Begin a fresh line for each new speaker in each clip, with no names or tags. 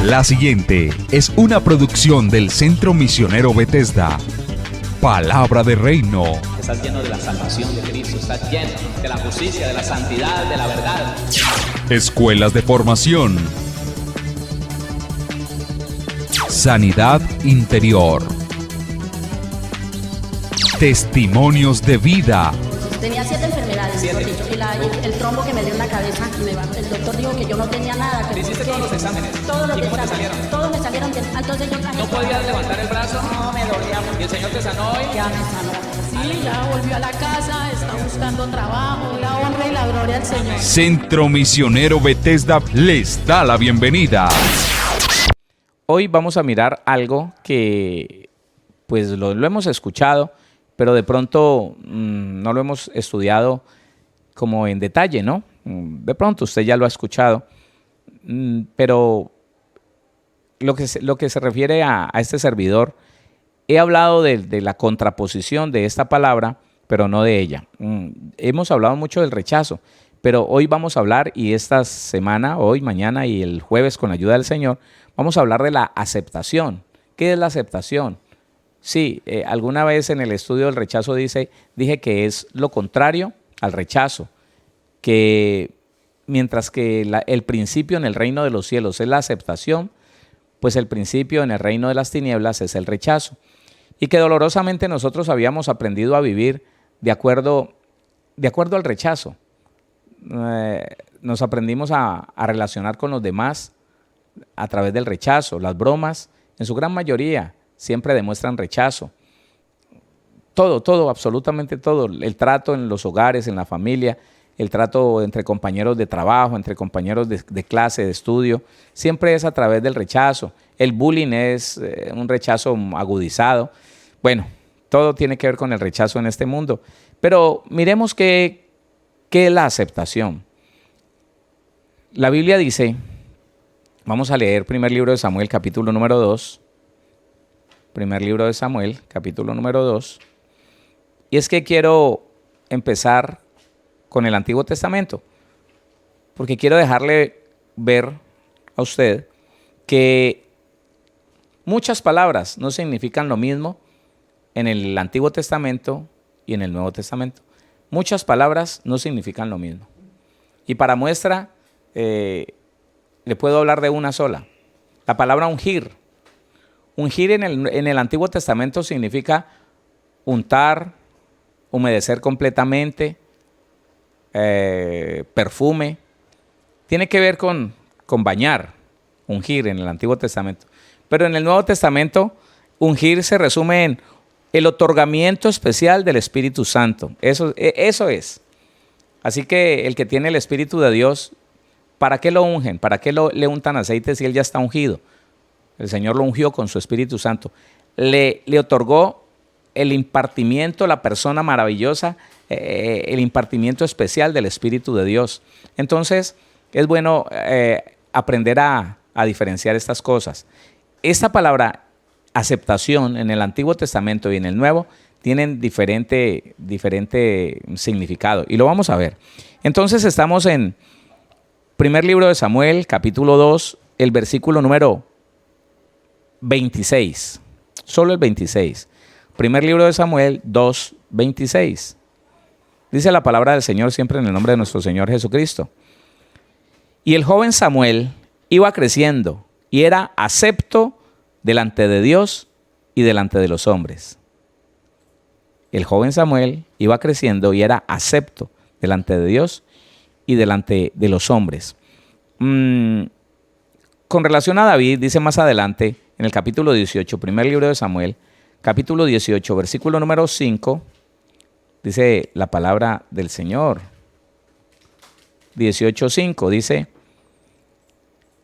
La siguiente es una producción del Centro Misionero Bethesda. Palabra de Reino.
Estás lleno de la salvación de Cristo, estás lleno de la justicia, de la santidad, de la verdad.
Escuelas de formación. Sanidad interior. Testimonios de vida.
Tenía 7 enfermedades, mejor dicho, y el trombo que me dio en la cabeza, el doctor dijo que yo no tenía nada. Que
¿Hiciste todos los exámenes?
Todos los
¿Y cómo te
exámenes,
salieron?
todos me salieron bien. Entonces yo traje...
¿No podías levantar el brazo?
No, me dolía mucho.
¿Y el Señor te sanó hoy?
Ya me sanó.
Sí, ya volvió a la casa, está buscando trabajo, la honra y la gloria al Señor.
Centro Misionero Bethesda les da la bienvenida.
Hoy vamos a mirar algo que pues lo hemos escuchado, pero de pronto no lo hemos estudiado como en detalle, ¿no? De pronto usted ya lo ha escuchado, pero lo que se refiere a este servidor, he hablado de la contraposición de esta palabra, pero no de ella. Hemos hablado mucho del rechazo, pero hoy vamos a hablar, y esta semana, hoy, mañana y el jueves, con la ayuda del Señor, vamos a hablar de la aceptación. ¿Qué es la aceptación? Sí, alguna vez en el estudio del rechazo dije que es lo contrario al rechazo, que mientras que el principio en el reino de los cielos es la aceptación, pues el principio en el reino de las tinieblas es el rechazo. Y que dolorosamente nosotros habíamos aprendido a vivir de acuerdo al rechazo. Nos aprendimos a relacionar con los demás a través del rechazo. Las bromas, en su gran mayoría, siempre demuestran rechazo. Todo, absolutamente todo. El trato en los hogares, en la familia, el trato entre compañeros de trabajo, entre compañeros de clase, de estudio, siempre es a través del rechazo. El bullying es un rechazo agudizado. Bueno, todo tiene que ver con el rechazo en este mundo. Pero miremos qué es la aceptación. La Biblia dice, vamos a leer primer libro de Samuel, capítulo número 2. Primer libro de Samuel, capítulo número 2. Y es que quiero empezar con el Antiguo Testamento, porque quiero dejarle ver a usted que muchas palabras no significan lo mismo en el Antiguo Testamento y en el Nuevo Testamento. Muchas palabras no significan lo mismo. Y para muestra, le puedo hablar de una sola. La palabra ungir. Ungir en el Antiguo Testamento significa untar, humedecer completamente, perfume. Tiene que ver con bañar, ungir en el Antiguo Testamento. Pero en el Nuevo Testamento, ungir se resume en el otorgamiento especial del Espíritu Santo. Eso es. Así que el que tiene el Espíritu de Dios, ¿para qué lo ungen? ¿Para qué le untan aceite si él ya está ungido? El Señor lo ungió con su Espíritu Santo. Le otorgó el impartimiento, la persona maravillosa, el impartimiento especial del Espíritu de Dios. Entonces, es bueno aprender a diferenciar estas cosas. Esta palabra aceptación en el Antiguo Testamento y en el Nuevo tienen diferente significado. Y lo vamos a ver. Entonces, estamos en primer libro de Samuel, capítulo 2, el versículo número 26, solo el 26. Primer libro de Samuel 2, 26. Dice la palabra del Señor siempre en el nombre de nuestro Señor Jesucristo. Y el joven Samuel iba creciendo y era acepto delante de Dios y delante de los hombres. El joven Samuel iba creciendo y era acepto delante de Dios y delante de los hombres. Con relación a David, dice más adelante, en el capítulo 18, primer libro de Samuel, capítulo 18, versículo número 5, dice la palabra del Señor. 18:5 dice,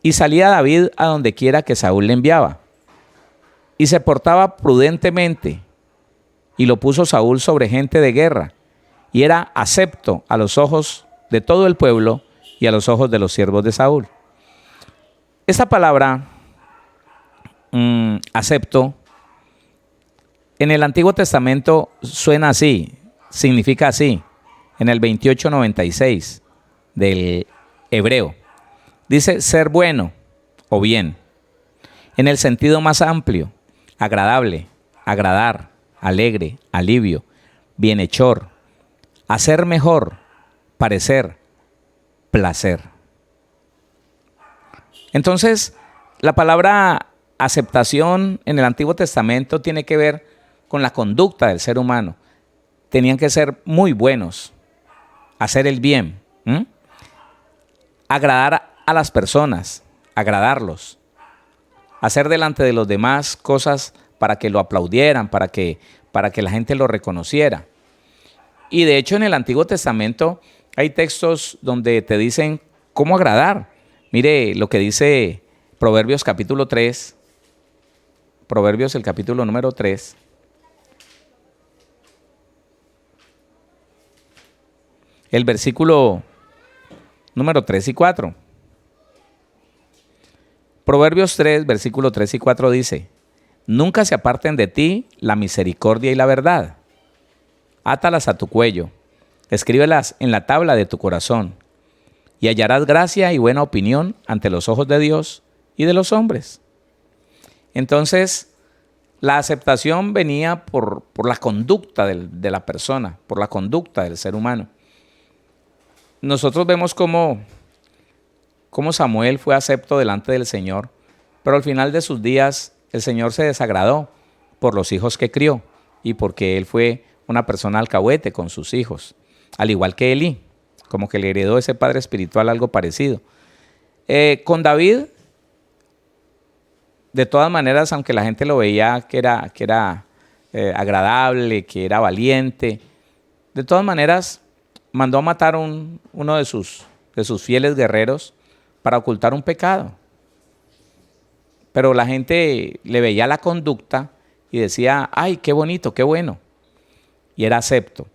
y salía David a donde quiera que Saúl le enviaba, y se portaba prudentemente, y lo puso Saúl sobre gente de guerra, y era acepto a los ojos de todo el pueblo y a los ojos de los siervos de Saúl. Esta palabra acepto, en el Antiguo Testamento suena así, significa así, en el 28:96 del hebreo. Dice ser bueno o bien. en el sentido más amplio: agradable, agradar, alegre, alivio, bienhechor, hacer mejor, parecer, placer. Entonces, la palabra aceptación en el Antiguo Testamento tiene que ver con la conducta del ser humano. Tenían que ser muy buenos, hacer el bien, agradar a las personas, agradarlos, hacer delante de los demás cosas para que lo aplaudieran, para que la gente lo reconociera. Y de hecho en el Antiguo Testamento hay textos donde te dicen cómo agradar. Mire lo que dice Proverbios capítulo 3, Proverbios el capítulo número 3. El versículo número 3 y 4. Proverbios 3, versículo 3 y 4 dice: nunca se aparten de ti la misericordia y la verdad. Átalas a tu cuello, escríbelas en la tabla de tu corazón, y hallarás gracia y buena opinión ante los ojos de Dios y de los hombres. Entonces, la aceptación venía por la conducta de la persona, por la conducta del ser humano. Nosotros vemos cómo Samuel fue acepto delante del Señor, pero al final de sus días el Señor se desagradó por los hijos que crió y porque él fue una persona alcahuete con sus hijos, al igual que Elí, como que le heredó ese padre espiritual algo parecido. Con David, de todas maneras, aunque la gente lo veía que era agradable, que era valiente, de todas maneras mandó a matar uno de sus fieles guerreros para ocultar un pecado. Pero la gente le veía la conducta y decía: ¡ay, qué bonito, qué bueno! Y era acepto.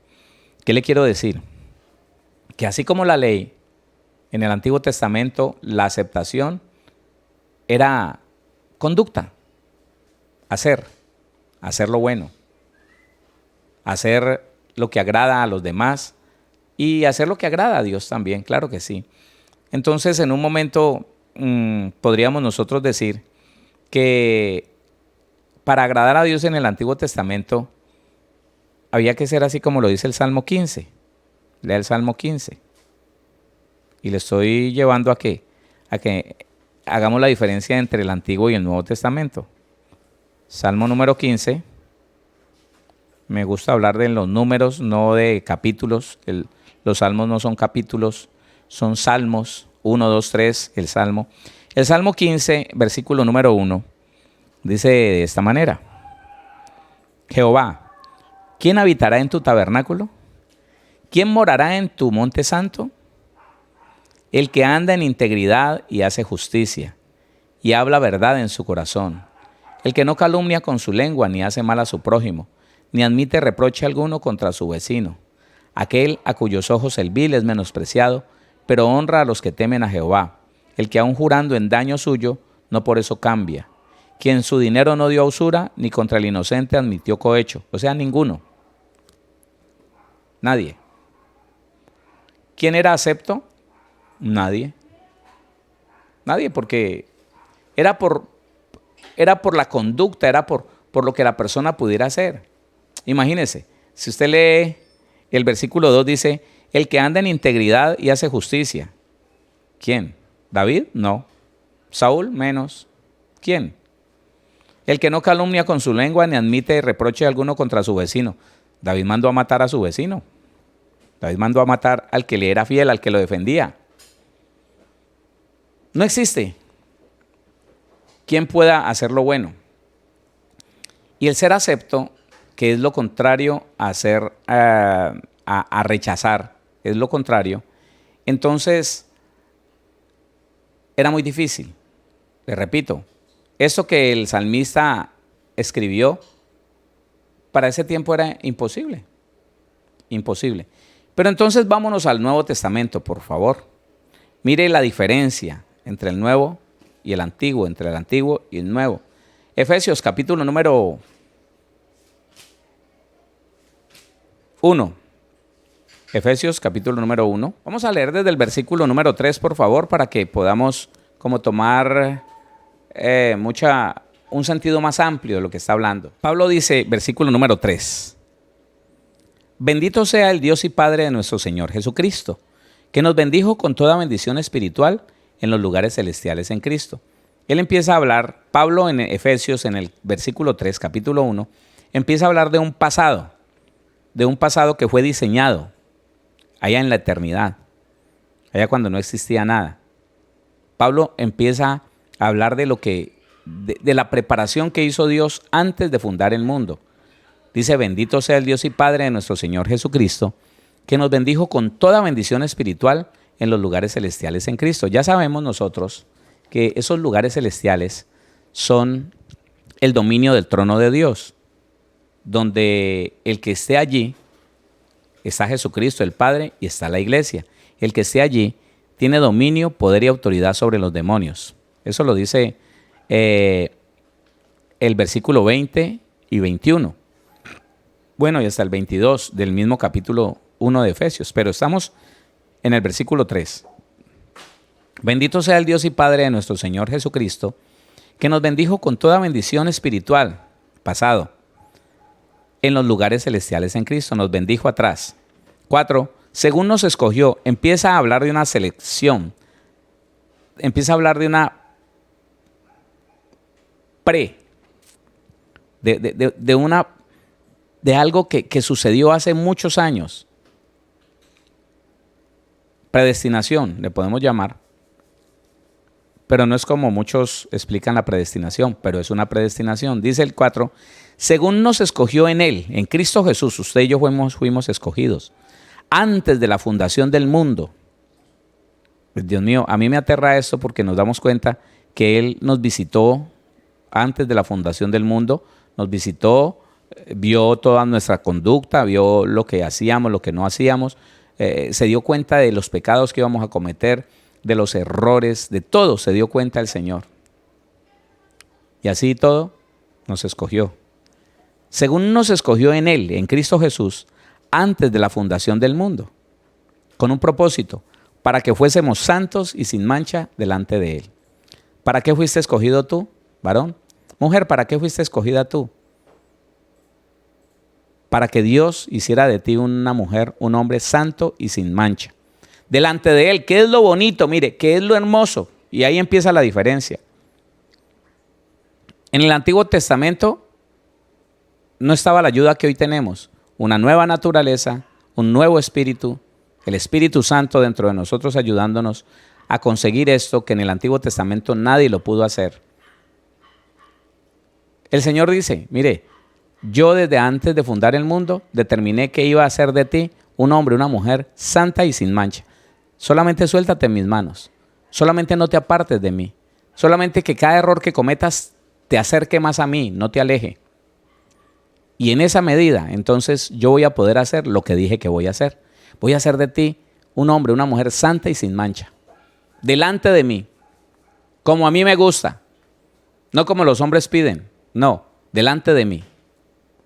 ¿Qué le quiero decir? Que así como la ley en el Antiguo Testamento, la aceptación era conducta, hacer lo bueno, hacer lo que agrada a los demás y hacer lo que agrada a Dios también, claro que sí. Entonces, en un momento podríamos nosotros decir que para agradar a Dios en el Antiguo Testamento había que ser así como lo dice el Salmo 15. Lea el Salmo 15. Y le estoy llevando a que hagamos la diferencia entre el Antiguo y el Nuevo Testamento. Salmo número 15. Me gusta hablar de los números, no de capítulos. Los salmos no son capítulos, son salmos. 1, 2, 3, el salmo. El Salmo 15, versículo número 1, dice de esta manera: Jehová, ¿quién habitará en tu tabernáculo? ¿Quién morará en tu monte santo? El que anda en integridad y hace justicia, y habla verdad en su corazón. El que no calumnia con su lengua, ni hace mal a su prójimo, ni admite reproche alguno contra su vecino. Aquel a cuyos ojos el vil es menospreciado, pero honra a los que temen a Jehová. El que aun jurando en daño suyo, no por eso cambia. Quien su dinero no dio a usura, ni contra el inocente admitió cohecho. O sea, ninguno. Nadie. ¿Quién era acepto? Nadie. Nadie, porque era por la conducta, era por lo que la persona pudiera hacer. Imagínese, si usted lee el versículo 2, dice: el que anda en integridad y hace justicia. ¿Quién? ¿David? No. ¿Saúl? Menos. ¿Quién? El que no calumnia con su lengua ni admite reproche alguno contra su vecino. David mandó a matar a su vecino. David mandó a matar al que le era fiel, al que lo defendía. No existe quien pueda hacer lo bueno. Y el ser acepto, que es lo contrario a a rechazar, es lo contrario, entonces era muy difícil. Le repito, eso que el salmista escribió, para ese tiempo era imposible. Imposible. Pero entonces vámonos al Nuevo Testamento, por favor. Mire la diferencia entre el Nuevo y el Antiguo, entre el Antiguo y el Nuevo. Efesios capítulo número 1. Efesios capítulo número 1. Vamos a leer desde el versículo número 3, por favor, para que podamos como tomar un sentido más amplio de lo que está hablando. Pablo dice, versículo número 3, bendito sea el Dios y Padre de nuestro Señor Jesucristo, que nos bendijo con toda bendición espiritual en los lugares celestiales en Cristo. Él empieza a hablar, Pablo en Efesios, en el versículo 3, capítulo 1, empieza a hablar de un pasado que fue diseñado allá en la eternidad, allá cuando no existía nada. Pablo empieza a hablar de la preparación que hizo Dios antes de fundar el mundo. Dice, bendito sea el Dios y Padre de nuestro Señor Jesucristo, que nos bendijo con toda bendición espiritual en los lugares celestiales en Cristo. Ya sabemos nosotros que esos lugares celestiales son el dominio del trono de Dios, donde el que esté allí está Jesucristo, el Padre, y está la iglesia. El que esté allí tiene dominio, poder y autoridad sobre los demonios. Eso lo dice el versículo 20 y 21. Bueno, y hasta el 22 del mismo capítulo 1 de Efesios, pero estamos en el versículo 3. Bendito sea el Dios y Padre de nuestro Señor Jesucristo, que nos bendijo con toda bendición espiritual, pasado, en los lugares celestiales en Cristo. Nos bendijo atrás. 4. Según nos escogió, empieza a hablar de una selección, empieza a hablar de una de algo que sucedió hace muchos años. Predestinación, le podemos llamar, pero no es como muchos explican la predestinación, pero es una predestinación. Dice el 4, según nos escogió en Él, en Cristo Jesús, usted y yo fuimos escogidos, antes de la fundación del mundo. Pues Dios mío, a mí me aterra esto porque nos damos cuenta que Él nos visitó antes de la fundación del mundo, nos visitó, vio toda nuestra conducta, vio lo que hacíamos, lo que no hacíamos, se dio cuenta de los pecados que íbamos a cometer, de los errores, de todo se dio cuenta el Señor. Y así todo nos escogió. Según nos escogió en Él, en Cristo Jesús, antes de la fundación del mundo, con un propósito, para que fuésemos santos y sin mancha delante de Él. ¿Para qué fuiste escogido tú, varón? Mujer, ¿para qué fuiste escogida tú? Para que Dios hiciera de ti una mujer, un hombre santo y sin mancha. Delante de Él, ¿qué es lo bonito? Mire, ¿qué es lo hermoso? Y ahí empieza la diferencia. En el Antiguo Testamento no estaba la ayuda que hoy tenemos. Una nueva naturaleza, un nuevo espíritu, el Espíritu Santo dentro de nosotros ayudándonos a conseguir esto que en el Antiguo Testamento nadie lo pudo hacer. El Señor dice, mire, yo desde antes de fundar el mundo determiné que iba a hacer de ti un hombre, una mujer santa y sin mancha. Solamente suéltate en mis manos. Solamente no te apartes de mí. Solamente que cada error que cometas te acerque más a mí, no te aleje. Y en esa medida, entonces yo voy a poder hacer lo que dije que voy a hacer. Voy a hacer de ti un hombre, una mujer santa y sin mancha. Delante de mí, como a mí me gusta. No como los hombres piden. No, delante de mí.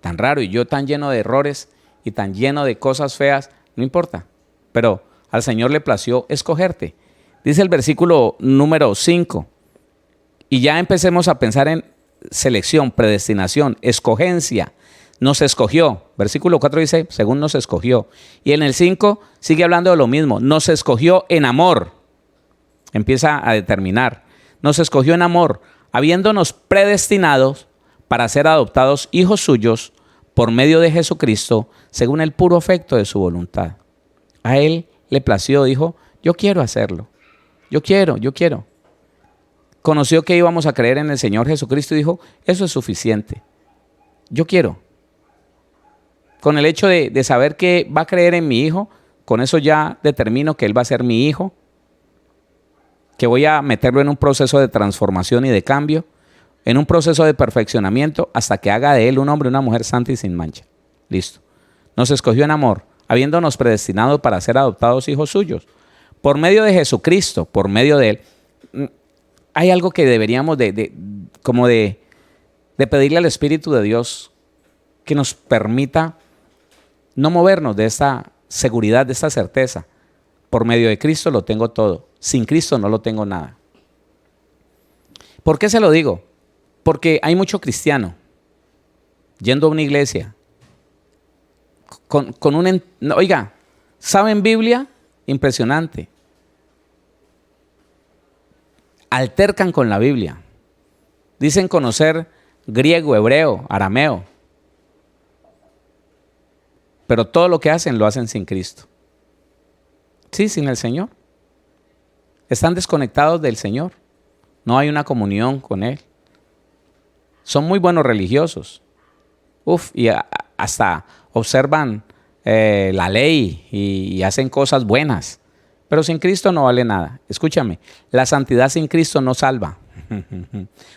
Tan raro y yo tan lleno de errores y tan lleno de cosas feas, no importa. Pero al Señor le plació escogerte. Dice el versículo número 5. Y ya empecemos a pensar en selección, predestinación, escogencia. Nos escogió. Versículo 4 dice, según nos escogió. Y en el 5 sigue hablando de lo mismo. Nos escogió en amor. Empieza a determinar. Nos escogió en amor, habiéndonos predestinados para ser adoptados hijos suyos por medio de Jesucristo, según el puro afecto de su voluntad. A Él le plació, dijo, yo quiero hacerlo. Yo quiero. Conoció que íbamos a creer en el Señor Jesucristo y dijo, eso es suficiente. Yo quiero. Con el hecho de saber que va a creer en mi hijo, con eso ya determino que Él va a ser mi hijo, que voy a meterlo en un proceso de transformación y de cambio, en un proceso de perfeccionamiento hasta que haga de él un hombre, una mujer santa y sin mancha. Listo. Nos escogió en amor, habiéndonos predestinado para ser adoptados hijos suyos. Por medio de Jesucristo, por medio de Él. Hay algo que deberíamos de pedirle al Espíritu de Dios que nos permita no movernos de esta seguridad, de esta certeza. Por medio de Cristo lo tengo todo. Sin Cristo no lo tengo nada. ¿Por qué se lo digo? Porque hay mucho cristiano yendo a una iglesia oiga, ¿saben Biblia? Impresionante. Altercan con la Biblia. Dicen conocer griego, hebreo, arameo. Pero todo lo que hacen lo hacen sin Cristo. Sí, sin el Señor. Están desconectados del Señor. No hay una comunión con Él. Son muy buenos religiosos. Y hasta observan la ley y hacen cosas buenas. Pero sin Cristo no vale nada. Escúchame, la santidad sin Cristo no salva.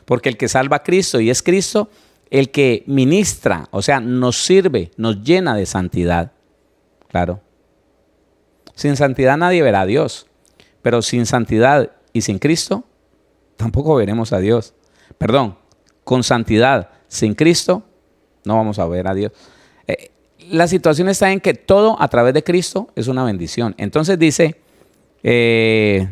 Porque el que salva a Cristo y es Cristo, el que ministra, o sea, nos sirve, nos llena de santidad. Claro. Sin santidad nadie verá a Dios. Pero sin santidad y sin Cristo, tampoco veremos a Dios. Perdón, con santidad sin Cristo, no vamos a ver a Dios. La situación está en que todo a través de Cristo es una bendición. Entonces dice, en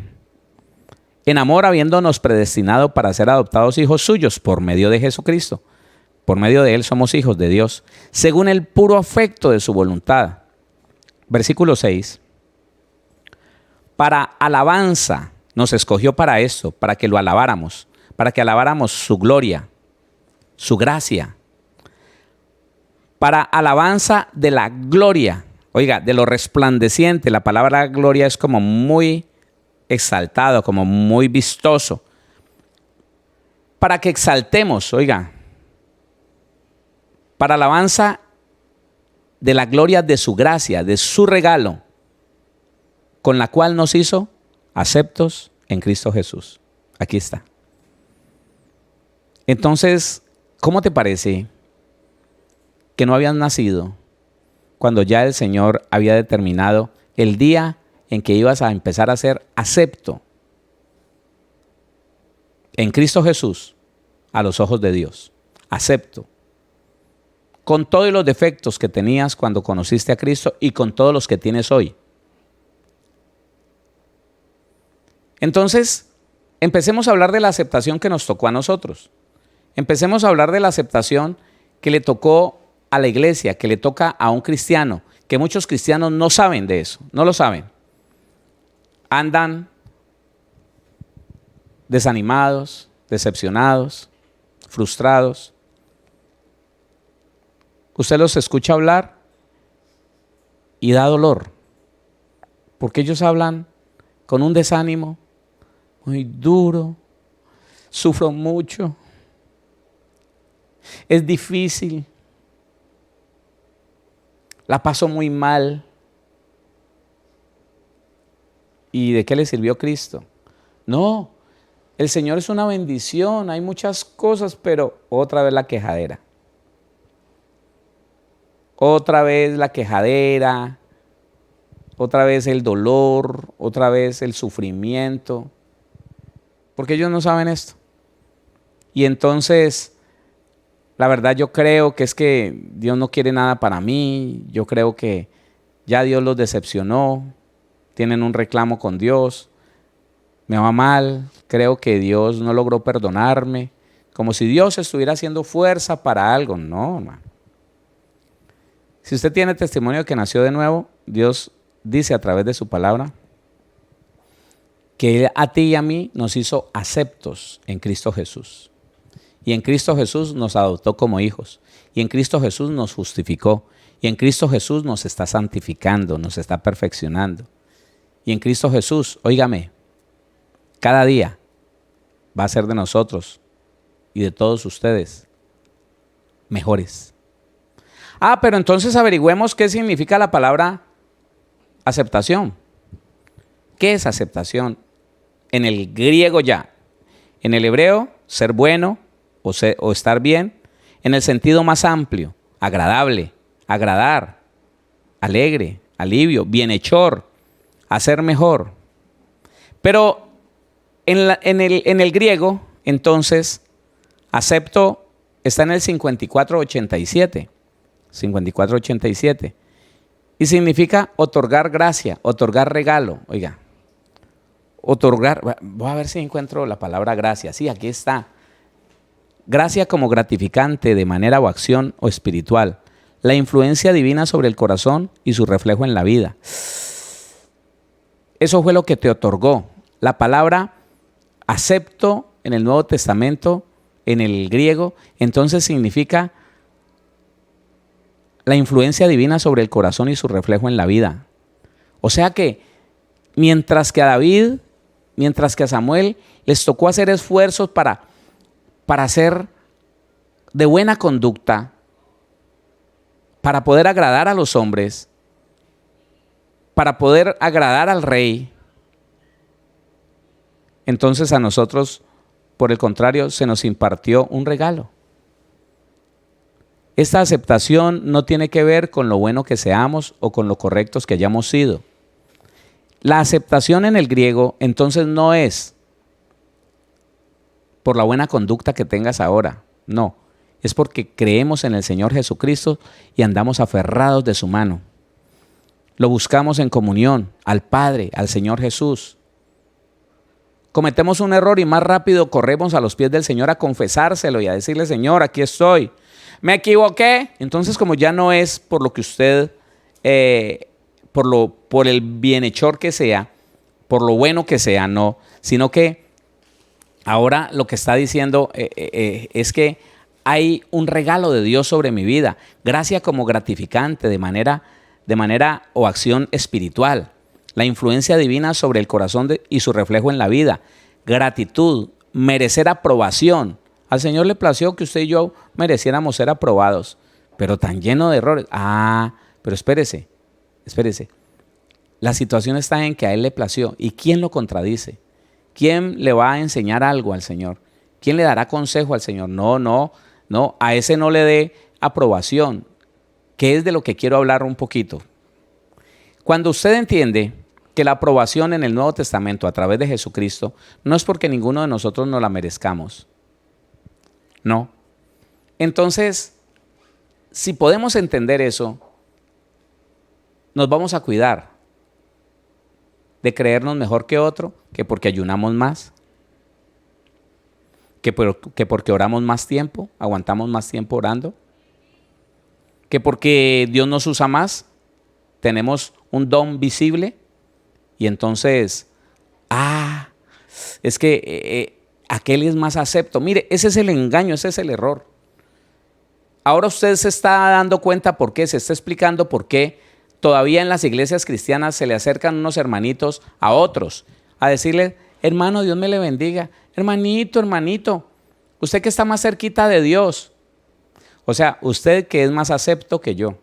amor habiéndonos predestinado para ser adoptados hijos suyos por medio de Jesucristo. Por medio de Él somos hijos de Dios, según el puro afecto de su voluntad. Versículo 6. Para alabanza nos escogió para esto, para que lo alabáramos, para que alabáramos su gloria, su gracia. Para alabanza de la gloria, oiga, de lo resplandeciente. La palabra gloria es como muy exaltado, como muy vistoso. Para que exaltemos, oiga, para alabanza de la gloria de su gracia, de su regalo, con la cual nos hizo aceptos en Cristo Jesús. Aquí está. Entonces, ¿cómo te parece que no habías nacido cuando ya el Señor había determinado el día en que ibas a empezar a ser acepto en Cristo Jesús a los ojos de Dios? Acepto. Con todos los defectos que tenías cuando conociste a Cristo y con todos los que tienes hoy. Entonces, empecemos a hablar de la aceptación que nos tocó a nosotros. Empecemos a hablar de la aceptación que le tocó a la iglesia, que le toca a un cristiano, que muchos cristianos no saben de eso, no lo saben. Andan desanimados, decepcionados, frustrados. Usted los escucha hablar y da dolor, porque ellos hablan con un desánimo muy duro, sufro mucho, es difícil, la paso muy mal. ¿Y de qué le sirvió Cristo? No, el Señor es una bendición, hay muchas cosas, pero otra vez la quejadera. Otra vez la quejadera, otra vez el dolor, otra vez el sufrimiento, porque ellos no saben esto. Y entonces, la verdad yo creo que es que Dios no quiere nada para mí, yo creo que ya Dios los decepcionó, tienen un reclamo con Dios, me va mal, creo que Dios no logró perdonarme, como si Dios estuviera haciendo fuerza para algo. No, hermano. Si usted tiene testimonio de que nació de nuevo, Dios dice a través de su palabra que Él a ti y a mí nos hizo aceptos en Cristo Jesús. Y en Cristo Jesús nos adoptó como hijos. Y en Cristo Jesús nos justificó. Y en Cristo Jesús nos está santificando, nos está perfeccionando. Y en Cristo Jesús, óigame, cada día va a ser de nosotros y de todos ustedes mejores. Pero entonces averigüemos qué significa la palabra aceptación. ¿Qué es aceptación? En el griego ya. En el hebreo, ser bueno o estar bien. En el sentido más amplio, agradable, agradar, alegre, alivio, bienhechor, hacer mejor. Pero en el griego, entonces, acepto está en el 5487. 5487. Y significa otorgar gracia, otorgar regalo. Oiga, Otorgar, voy a ver si encuentro la palabra gracia. Sí, aquí está. Gracia como gratificante de manera o acción o espiritual. La influencia divina sobre el corazón y su reflejo en la vida. Eso fue lo que te otorgó. La palabra acepto en el Nuevo Testamento, en el griego, entonces significa la influencia divina sobre el corazón y su reflejo en la vida. O sea que mientras que a David, mientras que a Samuel les tocó hacer esfuerzos para ser de buena conducta, para poder agradar a los hombres, para poder agradar al rey, entonces a nosotros, por el contrario, se nos impartió un regalo. Esta aceptación no tiene que ver con lo bueno que seamos o con lo correctos que hayamos sido. La aceptación en el griego entonces no es por la buena conducta que tengas ahora, no. Es porque creemos en el Señor Jesucristo y andamos aferrados de su mano. Lo buscamos en comunión al Padre, al Señor Jesús. Cometemos un error y más rápido corremos a los pies del Señor a confesárselo y a decirle: Señor, aquí estoy. Me equivoqué. Entonces, como ya no es por lo que usted, por el bienhechor que sea, por lo bueno que sea, no, sino que ahora lo que está diciendo es que hay un regalo de Dios sobre mi vida, gracia como gratificante de manera o acción espiritual, la influencia divina sobre el corazón y su reflejo en la vida, gratitud, merecer aprobación. Al Señor le plació que usted y yo mereciéramos ser aprobados, pero tan lleno de errores. Pero espérese. La situación está en que a Él le plació. ¿Y quién lo contradice? ¿Quién le va a enseñar algo al Señor? ¿Quién le dará consejo al Señor? No, a ese no le dé aprobación, que es de lo que quiero hablar un poquito. Cuando usted entiende que la aprobación en el Nuevo Testamento a través de Jesucristo no es porque ninguno de nosotros no la merezcamos. No. Entonces, si podemos entender eso, nos vamos a cuidar de creernos mejor que otro, que porque ayunamos más, que porque oramos más tiempo, aguantamos más tiempo orando, que porque Dios nos usa más, tenemos un don visible y entonces, es que aquel es más acepto. Mire, ese es el engaño, ese es el error. Ahora usted se está dando cuenta por qué, se está explicando por qué todavía en las iglesias cristianas se le acercan unos hermanitos a otros a decirle: hermano, Dios me le bendiga. Hermanito, usted que está más cerquita de Dios. O sea, usted que es más acepto que yo.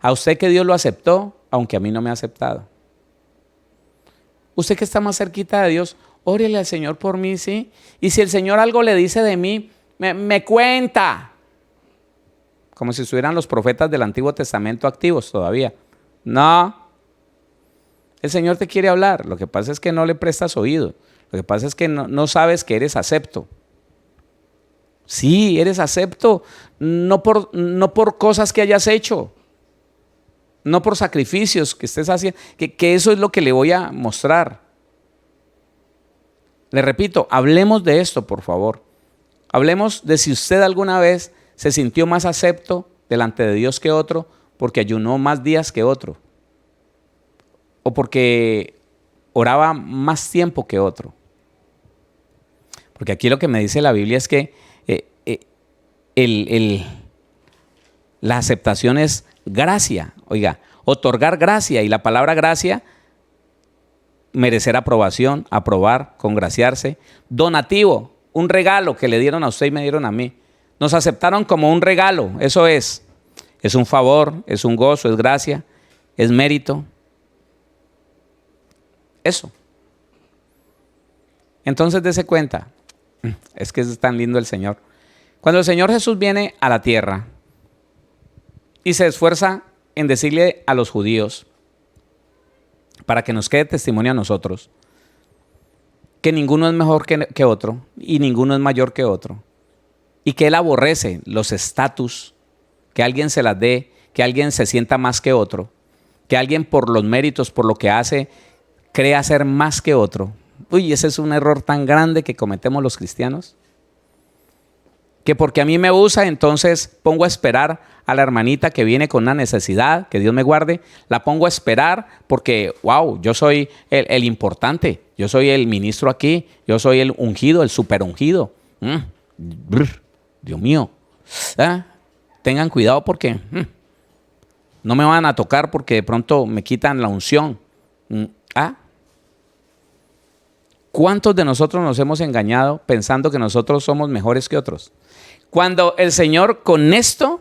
A usted que Dios lo aceptó, aunque a mí no me ha aceptado. Usted que está más cerquita de Dios, órele al Señor por mí, ¿sí? Y si el Señor algo le dice de mí, me cuenta. Como si estuvieran los profetas del Antiguo Testamento activos todavía. No. El Señor te quiere hablar. Lo que pasa es que no le prestas oído. Lo que pasa es que no sabes que eres acepto. Sí, eres acepto. No por cosas que hayas hecho. No por sacrificios que estés haciendo. Que eso es lo que le voy a mostrar. Le repito, hablemos de esto, por favor. Hablemos de si usted alguna vez se sintió más acepto delante de Dios que otro porque ayunó más días que otro. O porque oraba más tiempo que otro. Porque aquí lo que me dice la Biblia es que la aceptación es gracia. Oiga, otorgar gracia, y la palabra gracia, merecer aprobación, aprobar, congraciarse. Donativo, un regalo que le dieron a usted y me dieron a mí. Nos aceptaron como un regalo, eso es. Es un favor, es un gozo, es gracia, es mérito. Eso. Entonces dése cuenta, es que es tan lindo el Señor. Cuando el Señor Jesús viene a la tierra y se esfuerza en decirle a los judíos, para que nos quede testimonio a nosotros, que ninguno es mejor que otro y ninguno es mayor que otro, y que Él aborrece los estatus, que alguien se las dé, que alguien se sienta más que otro, que alguien por los méritos, por lo que hace, crea ser más que otro. Uy, ese es un error tan grande que cometemos los cristianos. Que porque a mí me usa, entonces pongo a esperar a la hermanita que viene con una necesidad, que Dios me guarde, la pongo a esperar porque, wow, yo soy el importante, yo soy el ministro aquí, yo soy el ungido, el super ungido. Dios mío. Tengan cuidado porque no me van a tocar porque de pronto me quitan la unción. ¿Cuántos de nosotros nos hemos engañado pensando que nosotros somos mejores que otros? Cuando el Señor con esto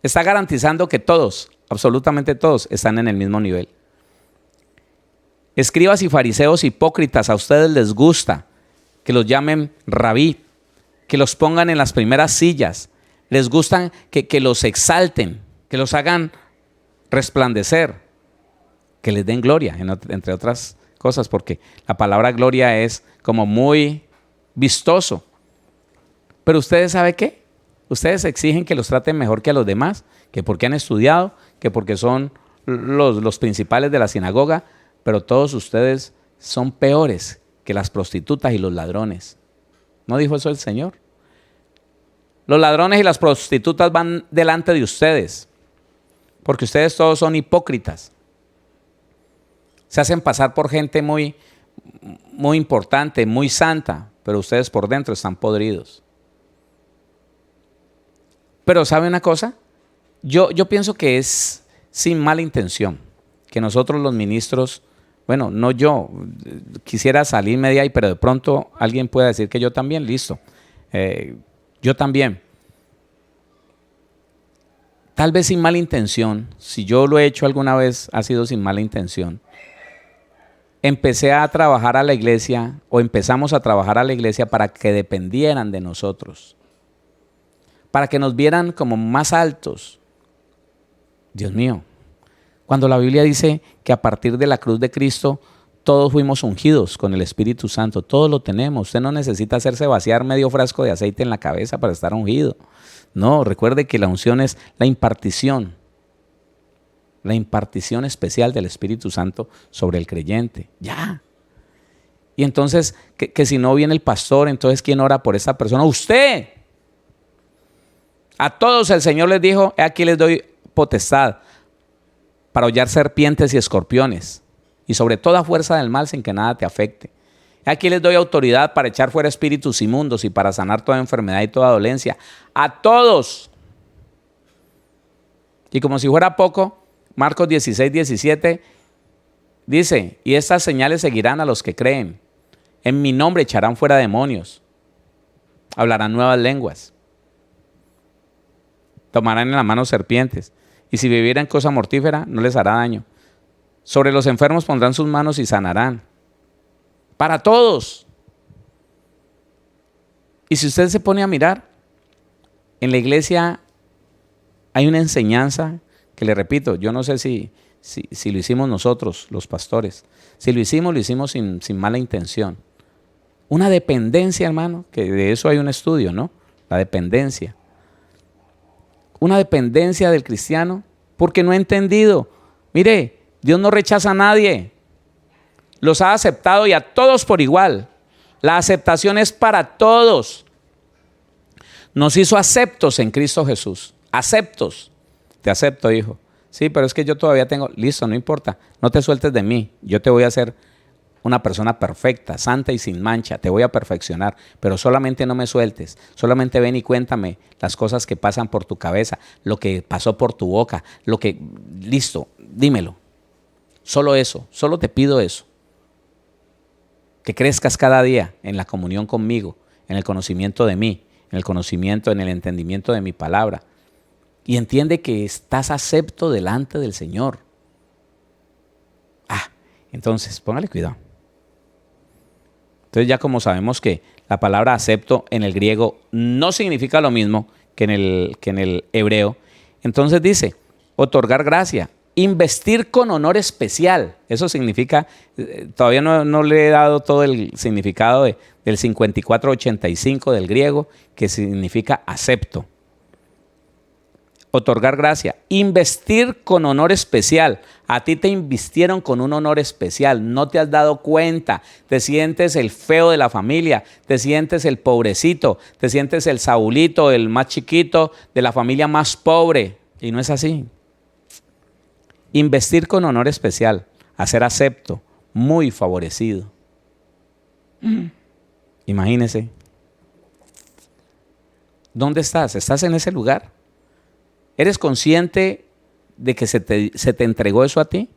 está garantizando que todos, absolutamente todos, están en el mismo nivel. Escribas y fariseos hipócritas, a ustedes les gusta que los llamen rabí, que los pongan en las primeras sillas, les gustan que los exalten, que los hagan resplandecer, que les den gloria, entre otras cosas, porque la palabra gloria es como muy vistoso. Pero ustedes, ¿saben qué? Ustedes exigen que los traten mejor que a los demás, que porque han estudiado, que porque son los principales de la sinagoga, pero todos ustedes son peores que las prostitutas y los ladrones. ¿No dijo eso el Señor? Los ladrones y las prostitutas van delante de ustedes, porque ustedes todos son hipócritas. Se hacen pasar por gente muy, muy importante, muy santa, pero ustedes por dentro están podridos. Pero ¿sabe una cosa? Yo pienso que es sin mala intención que nosotros los ministros, bueno, no yo, quisiera salirme de ahí, pero de pronto alguien puede decir que yo también, listo. Yo también. Tal vez sin mala intención, si yo lo he hecho alguna vez, ha sido sin mala intención. Empecé a trabajar a la iglesia, o empezamos a trabajar a la iglesia para que dependieran de nosotros, para que nos vieran como más altos. Dios mío, cuando la Biblia dice que a partir de la cruz de Cristo todos fuimos ungidos con el Espíritu Santo, todos lo tenemos. Usted no necesita hacerse vaciar medio frasco de aceite en la cabeza para estar ungido. No, recuerde que la unción es la impartición especial del Espíritu Santo sobre el creyente. Ya. Y entonces, que si no viene el pastor, entonces ¿quién ora por esa persona? ¡Usted! A todos el Señor les dijo, aquí les doy potestad para hollar serpientes y escorpiones y sobre toda fuerza del mal sin que nada te afecte. Aquí les doy autoridad para echar fuera espíritus inmundos y para sanar toda enfermedad y toda dolencia. A todos. Y como si fuera poco, Marcos 16, 17 dice, y estas señales seguirán a los que creen. En mi nombre echarán fuera demonios. Hablarán nuevas lenguas. Tomarán en la mano serpientes. Y si bebieran cosa mortífera, no les hará daño. Sobre los enfermos pondrán sus manos y sanarán. Para todos. Y si usted se pone a mirar, en la iglesia hay una enseñanza que, le repito, yo no sé si lo hicimos nosotros, los pastores. Si lo hicimos sin mala intención. Una dependencia, hermano, que de eso hay un estudio, ¿no? La dependencia. Una dependencia del cristiano porque no ha entendido. Mire, Dios no rechaza a nadie. Los ha aceptado y a todos por igual. La aceptación es para todos. Nos hizo aceptos en Cristo Jesús. Aceptos. Te acepto, hijo. Sí, pero es que yo todavía tengo... Listo, no importa. No te sueltes de mí. Yo te voy a hacer una persona perfecta, santa y sin mancha. Te voy a perfeccionar. Pero solamente no me sueltes. Solamente ven y cuéntame las cosas que pasan por tu cabeza. Lo que pasó por tu boca. Listo, dímelo. Solo eso. Solo te pido eso. Que crezcas cada día en la comunión conmigo, en el conocimiento de mí, en el entendimiento de mi palabra. Y entiende que estás acepto delante del Señor. Entonces, póngale cuidado. Entonces ya como sabemos que la palabra acepto en el griego no significa lo mismo que en el hebreo, entonces dice, otorgar gracia. Investir con honor especial. Eso significa, todavía no le he dado todo el significado del 5485 del griego, que significa acepto. Otorgar gracia. Investir con honor especial. A ti te invistieron con un honor especial. No te has dado cuenta. Te sientes el feo de la familia. Te sientes el pobrecito. Te sientes el Saulito, el más chiquito de la familia más pobre. Y no es así. Investir con honor especial. A ser acepto. Muy favorecido. Imagínese. ¿Dónde estás? ¿Estás en ese lugar? ¿Eres consciente de que se te entregó eso a ti?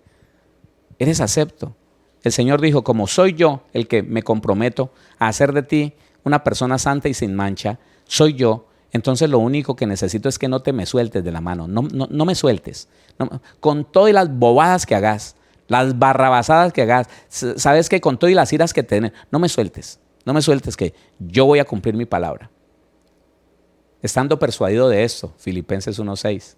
¿Eres acepto? El Señor dijo, como soy yo el que me comprometo a hacer de ti una persona santa y sin mancha, soy yo, entonces lo único que necesito es que no te me sueltes de la mano, no me sueltes. No, con todas las bobadas que hagas, las barrabasadas que hagas, sabes que con todas las iras que tenés, no me sueltes que yo voy a cumplir mi palabra. Estando persuadido de esto, Filipenses 1:6,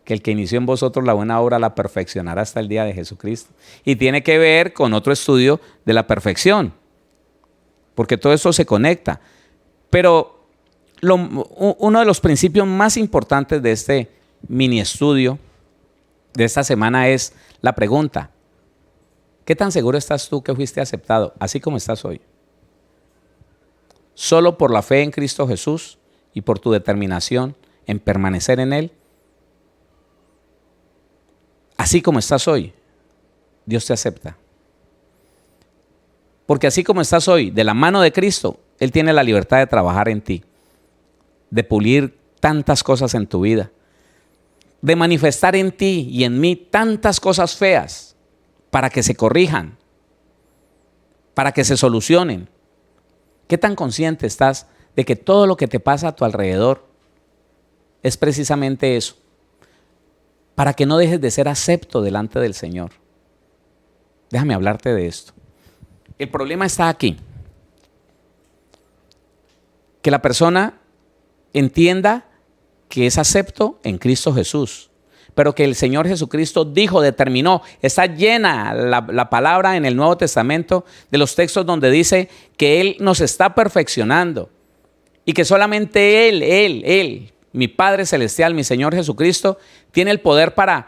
que el que inició en vosotros la buena obra la perfeccionará hasta el día de Jesucristo. Y tiene que ver con otro estudio de la perfección, porque todo esto se conecta. Pero uno de los principios más importantes de este mini estudio de esta semana es la pregunta: ¿qué tan seguro estás tú que fuiste aceptado así como estás hoy? Solo por la fe en Cristo Jesús y por tu determinación en permanecer en Él, así como estás hoy, Dios te acepta. Porque así como estás hoy, de la mano de Cristo, Él tiene la libertad de trabajar en ti, de pulir tantas cosas en tu vida, de manifestar en ti y en mí tantas cosas feas para que se corrijan, para que se solucionen. ¿Qué tan consciente estás de que todo lo que te pasa a tu alrededor es precisamente eso? Para que no dejes de ser acepto delante del Señor. Déjame hablarte de esto. El problema está aquí. Que la persona entienda que es acepto en Cristo Jesús, pero que el Señor Jesucristo dijo, determinó, está llena la palabra en el Nuevo Testamento de los textos donde dice que Él nos está perfeccionando y que solamente Él, mi Padre Celestial, mi Señor Jesucristo, tiene el poder para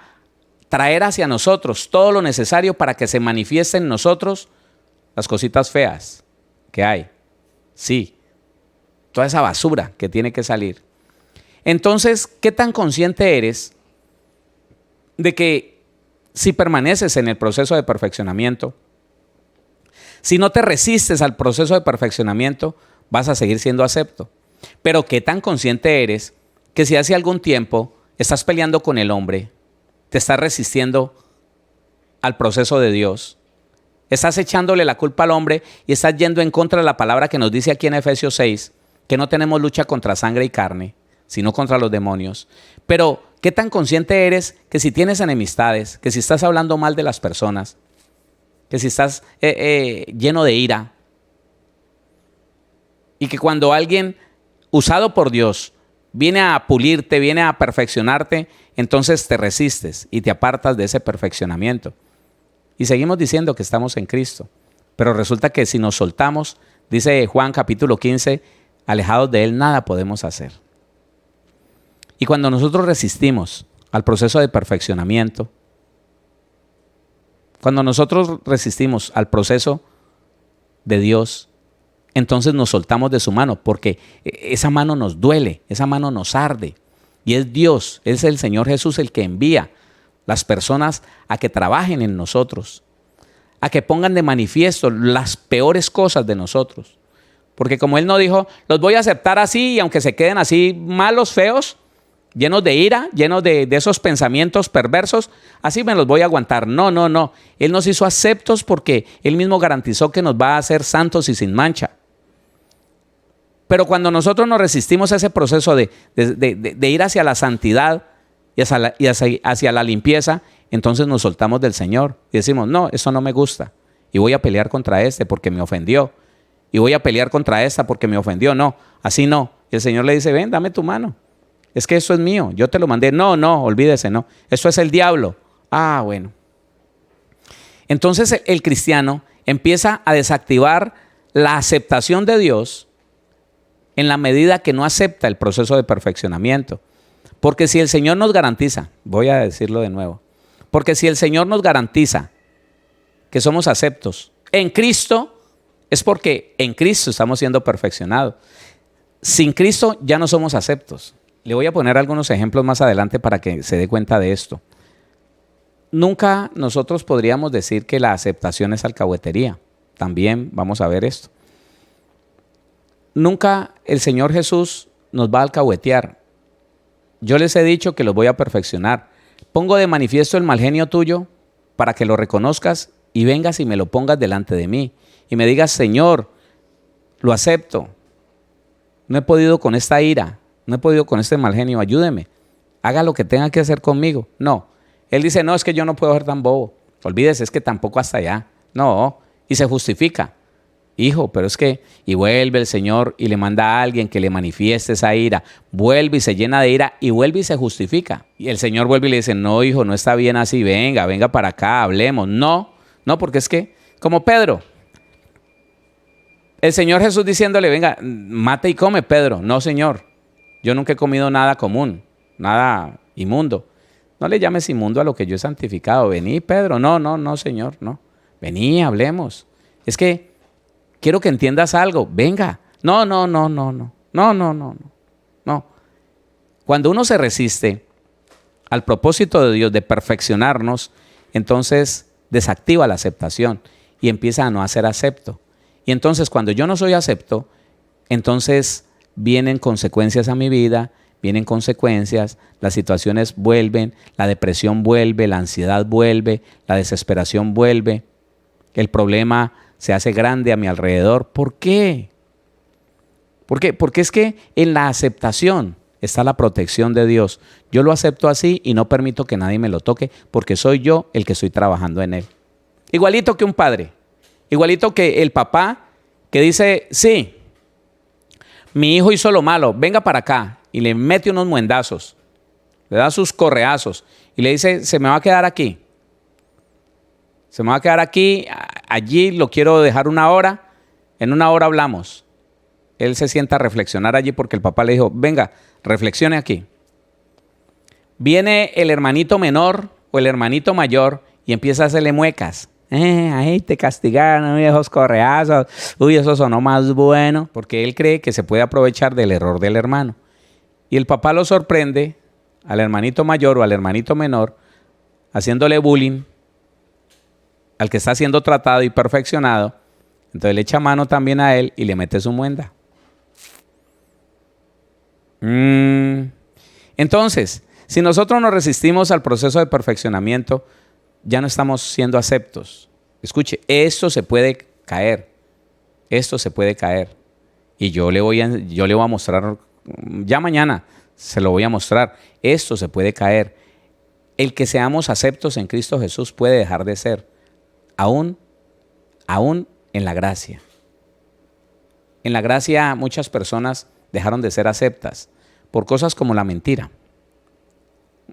traer hacia nosotros todo lo necesario para que se manifieste en nosotros las cositas feas que hay. Sí, toda esa basura que tiene que salir. Entonces, ¿qué tan consciente eres de que si permaneces en el proceso de perfeccionamiento, si no te resistes al proceso de perfeccionamiento, vas a seguir siendo acepto? Pero ¿qué tan consciente eres que si hace algún tiempo estás peleando con el hombre, te estás resistiendo al proceso de Dios, estás echándole la culpa al hombre y estás yendo en contra de la palabra que nos dice aquí en Efesios 6, que no tenemos lucha contra sangre y carne, sino contra los demonios? Pero ¿qué tan consciente eres que si tienes enemistades, que si estás hablando mal de las personas, que si estás lleno de ira, y que cuando alguien usado por Dios viene a pulirte, viene a perfeccionarte, entonces te resistes y te apartas de ese perfeccionamiento? Y seguimos diciendo que estamos en Cristo, pero resulta que si nos soltamos, dice Juan capítulo 15, alejados de Él nada podemos hacer. Y cuando nosotros resistimos al proceso de perfeccionamiento, cuando nosotros resistimos al proceso de Dios, entonces nos soltamos de su mano, porque esa mano nos duele, esa mano nos arde. Y es Dios, es el Señor Jesús el que envía las personas a que trabajen en nosotros, a que pongan de manifiesto las peores cosas de nosotros. Porque como Él no dijo, los voy a aceptar así, y aunque se queden así malos, feos, llenos de ira, llenos de esos pensamientos perversos, así me los voy a aguantar. No. Él nos hizo aceptos porque Él mismo garantizó que nos va a hacer santos y sin mancha. Pero cuando nosotros nos resistimos a ese proceso de ir hacia la santidad y hacia la limpieza, entonces nos soltamos del Señor y decimos, no, eso no me gusta, y voy a pelear contra este porque me ofendió, y voy a pelear contra esta porque me ofendió. No, así no. Y el Señor le dice, ven, dame tu mano. Es que eso es mío, yo te lo mandé. No, olvídese, no. Eso es el diablo. Ah, bueno. Entonces el cristiano empieza a desactivar la aceptación de Dios en la medida que no acepta el proceso de perfeccionamiento. Porque si el Señor nos garantiza, voy a decirlo de nuevo, porque si el Señor nos garantiza que somos aceptos en Cristo, es porque en Cristo estamos siendo perfeccionados. Sin Cristo ya no somos aceptos. Le voy a poner algunos ejemplos más adelante para que se dé cuenta de esto. Nunca nosotros podríamos decir que la aceptación es alcahuetería. También vamos a ver esto. Nunca el Señor Jesús nos va a alcahuetear. Yo les he dicho que los voy a perfeccionar. Pongo de manifiesto el mal genio tuyo para que lo reconozcas y vengas y me lo pongas delante de mí. Y me digas, Señor, lo acepto. No he podido con esta ira, no he podido con este mal genio, ayúdeme. Haga lo que tenga que hacer conmigo. No. Él dice, no, es que yo no puedo ser tan bobo. Olvídese, es que tampoco hasta allá. No. Y se justifica. Hijo, pero es que, y vuelve el Señor y le manda a alguien que le manifieste esa ira, vuelve y se llena de ira y vuelve y se justifica. Y el Señor vuelve y le dice, no, hijo, no está bien así, venga para acá, hablemos. No, porque es que, como Pedro, el Señor Jesús diciéndole, venga, mate y come, Pedro. No, Señor, yo nunca he comido nada común, nada inmundo. No le llames inmundo a lo que yo he santificado. Vení, Pedro. No, Señor, no. Vení, hablemos. Es que quiero que entiendas algo. Venga. No. Cuando uno se resiste al propósito de Dios de perfeccionarnos, entonces desactiva la aceptación y empieza a no ser acepto. Y entonces cuando yo no soy acepto, entonces vienen consecuencias a mi vida, vienen consecuencias, las situaciones vuelven, la depresión vuelve, la ansiedad vuelve, la desesperación vuelve, el problema se hace grande a mi alrededor. ¿Por qué? Porque es que en la aceptación está la protección de Dios. Yo lo acepto así y no permito que nadie me lo toque porque soy yo el que estoy trabajando en él. Igualito que un padre, igualito que el papá que dice, sí, mi hijo hizo lo malo, venga para acá, y le mete unos muendazos, le da sus correazos y le dice, se me va a quedar aquí. Se me va a quedar aquí, allí lo quiero dejar una hora, en una hora hablamos. Él se sienta a reflexionar allí porque el papá le dijo, venga, reflexione aquí. Viene el hermanito menor o el hermanito mayor y empieza a hacerle muecas. Ahí te castigaron, esos correazos, eso sonó más bueno, porque él cree que se puede aprovechar del error del hermano. Y el papá lo sorprende al hermanito mayor o al hermanito menor haciéndole bullying al que está siendo tratado y perfeccionado. Entonces le echa mano también a él y le mete su muenda. Entonces, si nosotros nos resistimos al proceso de perfeccionamiento, ya no estamos siendo aceptos. Escuche, esto se puede caer. Esto se puede caer. Y yo le voy a mostrar, ya mañana se lo voy a mostrar. Esto se puede caer. El que seamos aceptos en Cristo Jesús puede dejar de ser. Aún en la gracia. En la gracia muchas personas dejaron de ser aceptas por cosas como la mentira.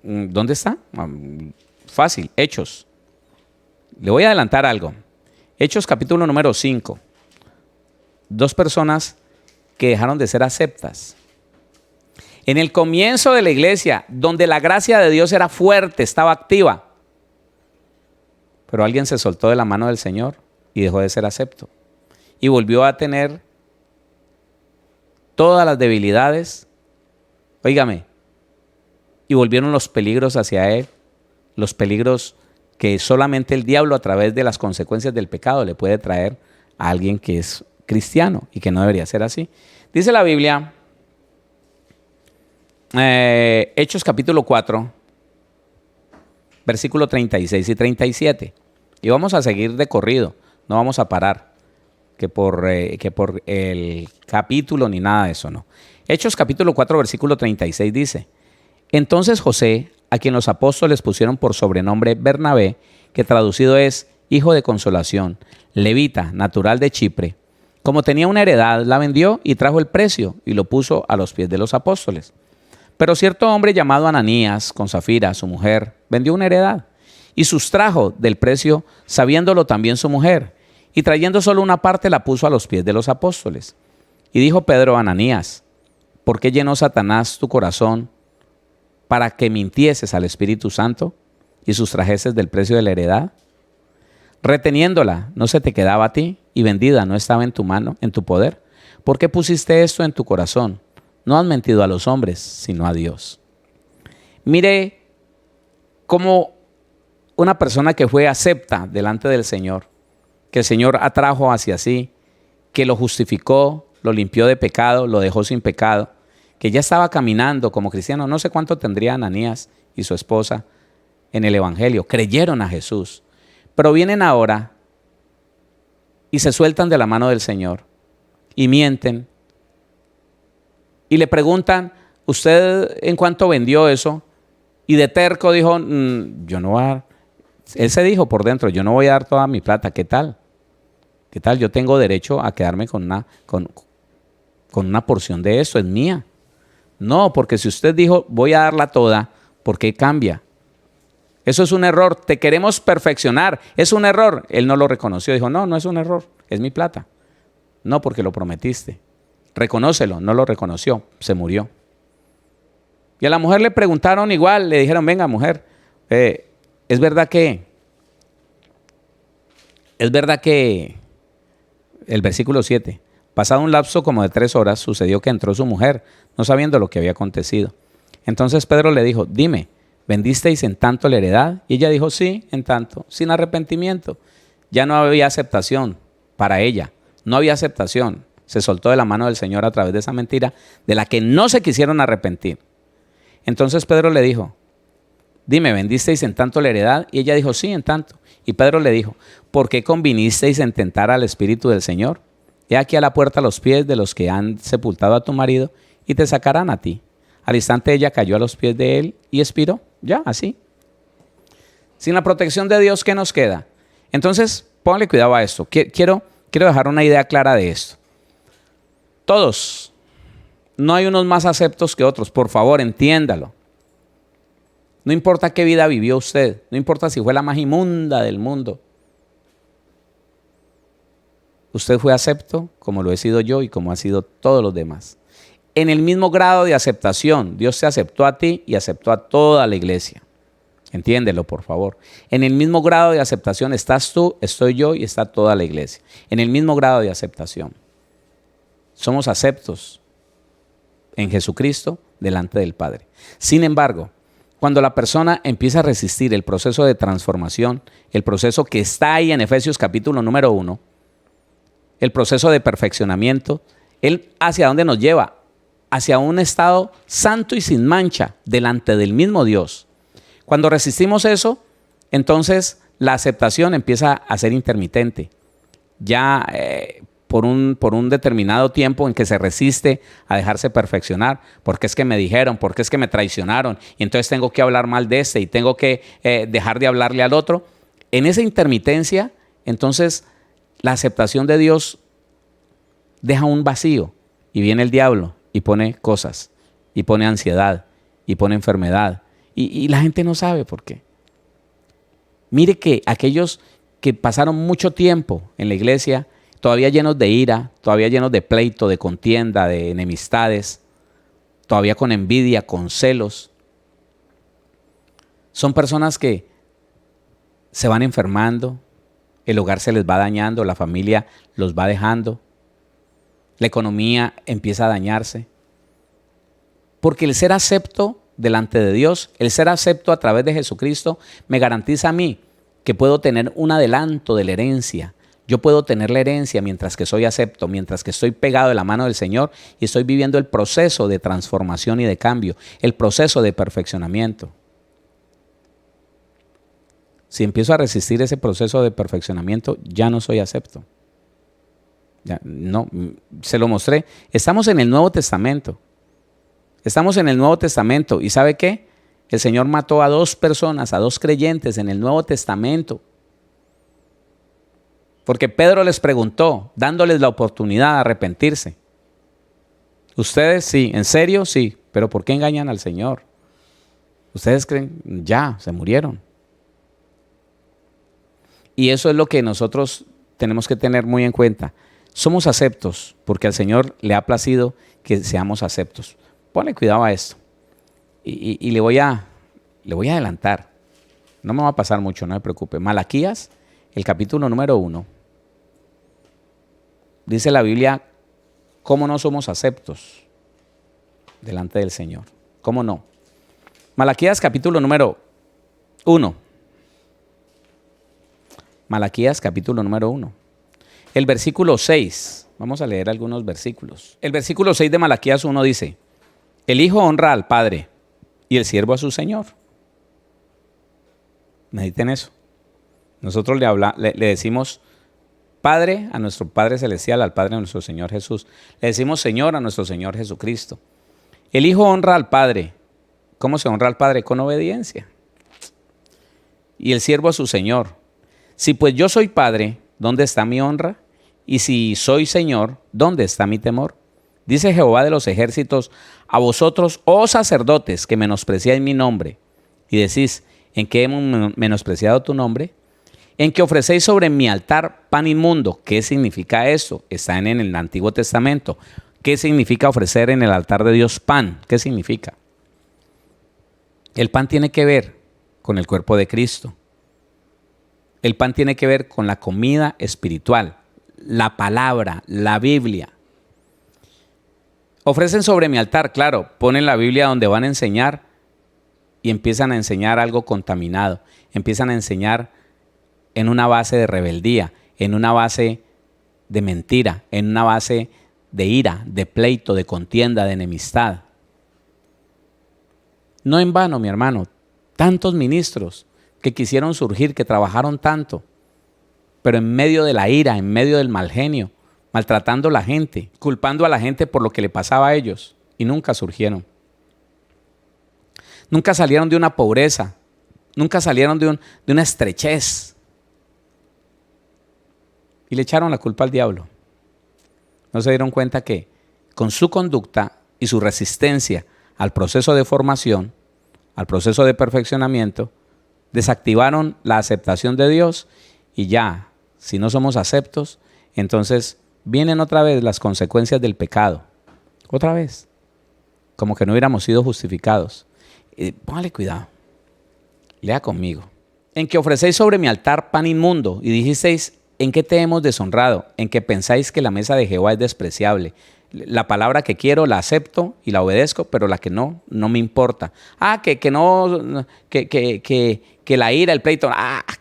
¿Dónde está? Fácil, Hechos. Le voy a adelantar algo. Hechos capítulo número 5. 2 personas que dejaron de ser aceptas. En el comienzo de la iglesia, donde la gracia de Dios era fuerte, estaba activa, pero alguien se soltó de la mano del Señor y dejó de ser acepto. Y volvió a tener todas las debilidades. Óigame, y volvieron los peligros hacia él, los peligros que solamente el diablo a través de las consecuencias del pecado le puede traer a alguien que es cristiano y que no debería ser así. Dice la Biblia, Hechos capítulo 4, versículo 36 y 37. Y vamos a seguir de corrido, no vamos a parar, que por el capítulo ni nada de eso, no. Hechos capítulo 4, versículo 36 dice, entonces José, a quien los apóstoles pusieron por sobrenombre Bernabé, que traducido es hijo de consolación, levita, natural de Chipre, como tenía una heredad, la vendió y trajo el precio y lo puso a los pies de los apóstoles. Pero cierto hombre llamado Ananías, con Safira, su mujer, vendió una heredad y sustrajo del precio, sabiéndolo también su mujer, y trayendo solo una parte la puso a los pies de los apóstoles. Y dijo Pedro a Ananías, ¿por qué llenó Satanás tu corazón para que mintieses al Espíritu Santo y sustrajeses del precio de la heredad? Reteniéndola, no se te quedaba a ti, y vendida no estaba en tu mano, en tu poder. ¿Por qué pusiste esto en tu corazón? No has mentido a los hombres, sino a Dios. Mire cómo una persona que fue acepta delante del Señor, que el Señor atrajo hacia sí, que lo justificó, lo limpió de pecado, lo dejó sin pecado, que ya estaba caminando como cristiano. No sé cuánto tendría Ananías y su esposa en el Evangelio. Creyeron a Jesús, pero vienen ahora y se sueltan de la mano del Señor y mienten y le preguntan: ¿usted en cuánto vendió eso? Y de terco dijo: yo no voy a dar. Él se dijo por dentro: yo no voy a dar toda mi plata. ¿Qué tal? ¿Qué tal? Yo tengo derecho a quedarme con una porción de eso, es mía. No, porque si usted dijo voy a darla toda, ¿por qué cambia? Eso es un error. Te queremos perfeccionar. Es un error. Él no lo reconoció. Dijo: no, no es un error. Es mi plata. No, porque lo prometiste. Reconócelo. No lo reconoció. Se murió. Y a la mujer le preguntaron igual. Le dijeron: venga, mujer, es verdad que el versículo 7, pasado un lapso como de 3 horas, sucedió que entró su mujer, no sabiendo lo que había acontecido. Entonces Pedro le dijo: dime, ¿vendisteis en tanto la heredad? Y ella dijo: sí, en tanto, sin arrepentimiento. Ya no había aceptación para ella, no había aceptación. Se soltó de la mano del Señor a través de esa mentira de la que no se quisieron arrepentir. Entonces Pedro le dijo: dime, ¿vendisteis en tanto la heredad? Y ella dijo: sí, en tanto. Y Pedro le dijo: ¿por qué convinisteis en tentar al Espíritu del Señor? He aquí a la puerta los pies de los que han sepultado a tu marido y te sacarán a ti. Al instante ella cayó a los pies de él y expiró. Ya, así. Sin la protección de Dios, ¿qué nos queda? Entonces, póngale cuidado a esto. Quiero dejar una idea clara de esto. Todos. No hay unos más aceptos que otros. Por favor, entiéndalo. No importa qué vida vivió usted. No importa si fue la más inmunda del mundo. Usted fue acepto como lo he sido yo y como ha sido todos los demás. En el mismo grado de aceptación, Dios te aceptó a ti y aceptó a toda la iglesia. Entiéndelo, por favor. En el mismo grado de aceptación estás tú, estoy yo y está toda la iglesia. En el mismo grado de aceptación. Somos aceptos en Jesucristo delante del Padre. Sin embargo, cuando la persona empieza a resistir el proceso de transformación, el proceso que está ahí en Efesios capítulo número 1, el proceso de perfeccionamiento, ¿él hacia dónde nos lleva? Hacia un estado santo y sin mancha delante del mismo Dios. Cuando resistimos eso, entonces la aceptación empieza a ser intermitente. Ya por un determinado tiempo en que se resiste a dejarse perfeccionar, porque es que me dijeron, porque es que me traicionaron, y entonces tengo que hablar mal de este y tengo que dejar de hablarle al otro. En esa intermitencia, entonces la aceptación de Dios deja un vacío y viene el diablo y pone cosas, y pone ansiedad, y pone enfermedad, y la gente no sabe por qué. Mire que aquellos que pasaron mucho tiempo en la iglesia, todavía llenos de ira, todavía llenos de pleito, de contienda, de enemistades, todavía con envidia, con celos, son personas que se van enfermando, el hogar se les va dañando, la familia los va dejando, la economía empieza a dañarse. Porque el ser acepto delante de Dios, el ser acepto a través de Jesucristo, me garantiza a mí que puedo tener un adelanto de la herencia. Yo puedo tener la herencia mientras que soy acepto, mientras que estoy pegado de la mano del Señor y estoy viviendo el proceso de transformación y de cambio, el proceso de perfeccionamiento. Si empiezo a resistir ese proceso de perfeccionamiento, ya no soy acepto. Ya, no, se lo mostré. Estamos en el Nuevo Testamento. Estamos en el Nuevo Testamento. ¿Y sabe qué? El Señor mató a 2 personas, a 2 creyentes en el Nuevo Testamento. Porque Pedro les preguntó, dándoles la oportunidad de arrepentirse. Ustedes sí, ¿en serio? Sí. ¿Pero por qué engañan al Señor? Ustedes creen, ya, se murieron. Y eso es lo que nosotros tenemos que tener muy en cuenta. Somos aceptos porque al Señor le ha placido que seamos aceptos. Ponle cuidado a esto. y le voy a adelantar. No me va a pasar mucho, no se preocupe. Malaquías, el capítulo número 1. Dice la Biblia, ¿cómo no somos aceptos delante del Señor? ¿Cómo no? Malaquías, capítulo número 1. Malaquías, capítulo número 1. El versículo 6. Vamos a leer algunos versículos. El versículo 6 de Malaquías 1 dice, el hijo honra al padre y el siervo a su señor. Mediten eso. Nosotros le decimos Padre a nuestro Padre Celestial, al Padre de nuestro Señor Jesús. Le decimos Señor a nuestro Señor Jesucristo. El hijo honra al padre. ¿Cómo se honra al padre? Con obediencia. Y el siervo a su señor. Si pues yo soy padre, ¿dónde está mi honra? Y si soy señor, ¿dónde está mi temor? Dice Jehová de los ejércitos, a vosotros, oh sacerdotes, que menospreciáis mi nombre, y decís, ¿en qué hemos menospreciado tu nombre? En que ofrecéis sobre mi altar pan inmundo. ¿Qué significa eso? Está en el Antiguo Testamento. ¿Qué significa ofrecer en el altar de Dios pan? ¿Qué significa? El pan tiene que ver con el cuerpo de Cristo. El pan tiene que ver con la comida espiritual, la palabra, la Biblia. Ofrecen sobre mi altar, claro, ponen la Biblia donde van a enseñar y empiezan a enseñar algo contaminado. Empiezan a enseñar en una base de rebeldía, en una base de mentira, en una base de ira, de pleito, de contienda, de enemistad. No en vano, mi hermano, tantos ministros que quisieron surgir, que trabajaron tanto, pero en medio de la ira, en medio del mal genio, maltratando a la gente, culpando a la gente por lo que le pasaba a ellos, y nunca surgieron. Nunca salieron de una pobreza, nunca salieron de una estrechez. Y le echaron la culpa al diablo. No se dieron cuenta que con su conducta y su resistencia al proceso de formación, al proceso de perfeccionamiento, desactivaron la aceptación de Dios y ya, si no somos aceptos, entonces vienen otra vez las consecuencias del pecado. Otra vez. Como que no hubiéramos sido justificados. Póngale cuidado. Lea conmigo. En que ofrecéis sobre mi altar pan inmundo y dijisteis, ¿en qué te hemos deshonrado? En que pensáis que la mesa de Jehová es despreciable. La palabra que quiero la acepto y la obedezco, pero la que no me importa. Que la ira, el pleito,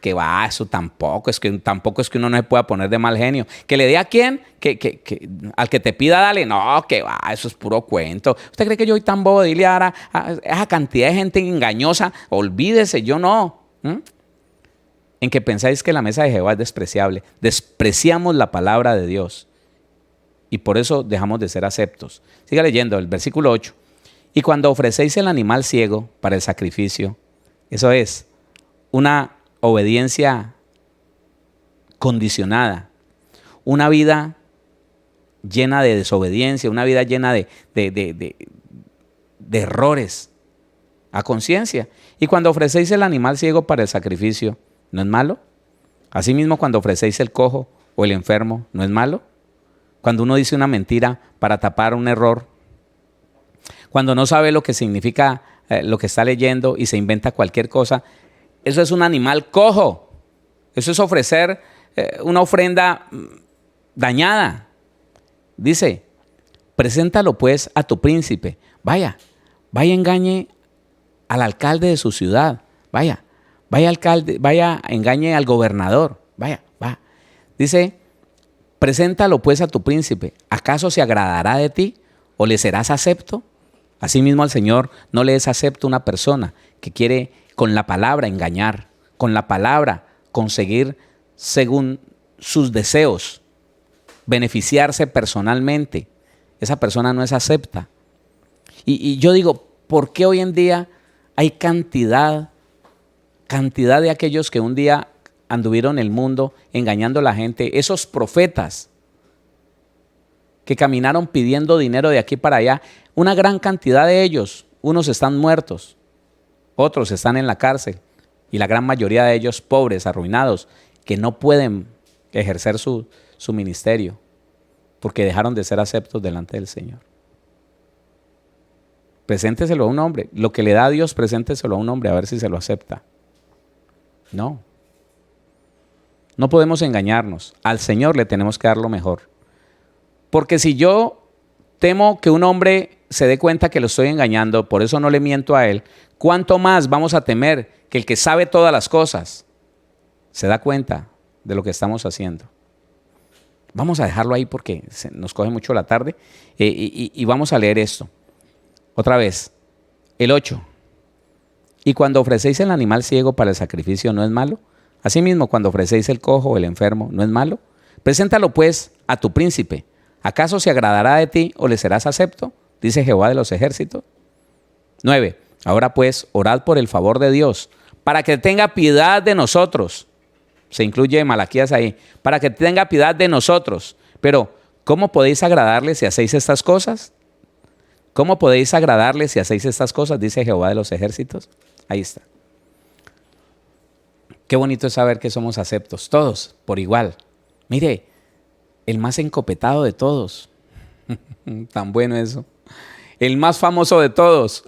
que va, eso tampoco es que uno no se pueda poner de mal genio. Que le dé a quién, al que te pida dale, no, que va, eso es puro cuento. ¿Usted cree que yo soy tan bobo de irle a esa cantidad de gente engañosa? Olvídese, yo no. En que pensáis que la mesa de Jehová es despreciable. Despreciamos la palabra de Dios y por eso dejamos de ser aceptos. Siga leyendo el versículo 8. Y cuando ofrecéis el animal ciego para el sacrificio, eso es una obediencia condicionada, una vida llena de desobediencia, una vida llena de errores a conciencia. Y cuando ofrecéis el animal ciego para el sacrificio, ¿no es malo? Asimismo, cuando ofrecéis el cojo o el enfermo, ¿no es malo? Cuando uno dice una mentira para tapar un error, cuando no sabe lo que significa lo que está leyendo y se inventa cualquier cosa, eso es un animal cojo. Eso es ofrecer una ofrenda dañada. Dice, preséntalo pues a tu príncipe. Vaya, engañe al alcalde de su ciudad. Vaya, engañe al gobernador. Va. Dice, preséntalo pues a tu príncipe. ¿Acaso se agradará de ti o le serás acepto? Asimismo al Señor no le es acepto una persona que quiere con la palabra engañar, con la palabra conseguir según sus deseos, beneficiarse personalmente. Esa persona no es acepta. Y yo digo, ¿por qué hoy en día hay cantidad de aquellos que un día anduvieron el mundo engañando a la gente? Esos profetas que caminaron pidiendo dinero de aquí para allá, una gran cantidad de ellos, unos están muertos, otros están en la cárcel y la gran mayoría de ellos pobres, arruinados, que no pueden ejercer su ministerio porque dejaron de ser aceptos delante del Señor. Presénteselo a un hombre. Lo que le da a Dios, presénteselo a un hombre a ver si se lo acepta. No. No podemos engañarnos. Al Señor le tenemos que dar lo mejor. Porque si yo temo que un hombre se dé cuenta que lo estoy engañando, por eso no le miento a él, ¿cuánto más vamos a temer que el que sabe todas las cosas se da cuenta de lo que estamos haciendo? Vamos a dejarlo ahí porque nos coge mucho la tarde y vamos a leer esto. Otra vez, el 8. Y cuando ofrecéis el animal ciego para el sacrificio, ¿no es malo? Asimismo, cuando ofrecéis el cojo o el enfermo, ¿no es malo? Preséntalo pues a tu príncipe. ¿Acaso se agradará de ti o le serás acepto? Dice Jehová de los ejércitos. 9. Ahora pues, orad por el favor de Dios, para que tenga piedad de nosotros. Se incluye Malaquías ahí. Para que tenga piedad de nosotros. Pero, ¿cómo podéis agradarle si hacéis estas cosas? ¿Cómo podéis agradarle si hacéis estas cosas? Dice Jehová de los ejércitos. Ahí está. Qué bonito es saber que somos aceptos, todos, por igual. Mire, el más encopetado de todos. Tan bueno eso. El más famoso de todos.